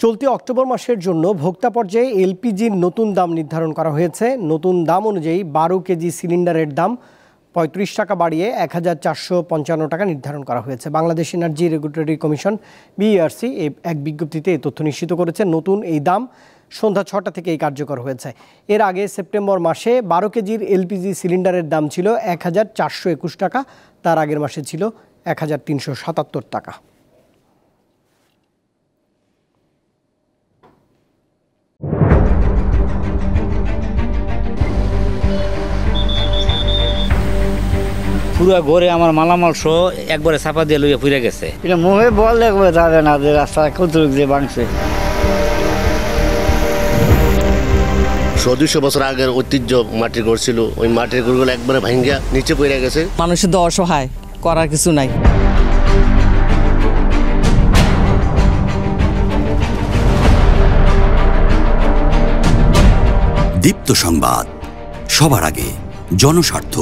চলতি অক্টোবর মাসের জন্য ভোক্তা পর্যায়ে এলপিজির নতুন দাম নির্ধারণ করা হয়েছে। নতুন দাম অনুযায়ী 12 কেজি সিলিন্ডারের দাম 35 টাকা বাড়িয়ে 1455 টাকা নির্ধারণ করা হয়েছে। Bangladesh energy regulatory commission BERC এক বিজ্ঞপ্তিতে এই তথ্য নিশ্চিত করেছে। নতুন এই দাম সন্ধ্যা 6টা থেকেই কার্যকর হয়েছে। এর আগে সেপ্টেম্বর মাসে 12 কেজির এলপিজি সিলিন্ডারের দাম ছিল 1421 টাকা, তার আগের মাসে ছিল 1377 টাকা। পুরো ঘরে আমার মালামাল সহ একবারে চাপা দিয়ে লইয়া পুড়ে গেছে। এটা মুখে বললে যাবে না যে রাস্তা কতটুক দিয়ে ভাঙছে। 200 বছর আগের ঐতিহ্য মাটির ঘর ছিল, ওই মাটির ঘরগুলো একবারে ভাঙ্গা নিচে পড়ে গেছে। মানুষের তো অসহায়, করার কিছু নাই। দীপ্ত সংবাদ, সবার আগে, জনস্বার্থ।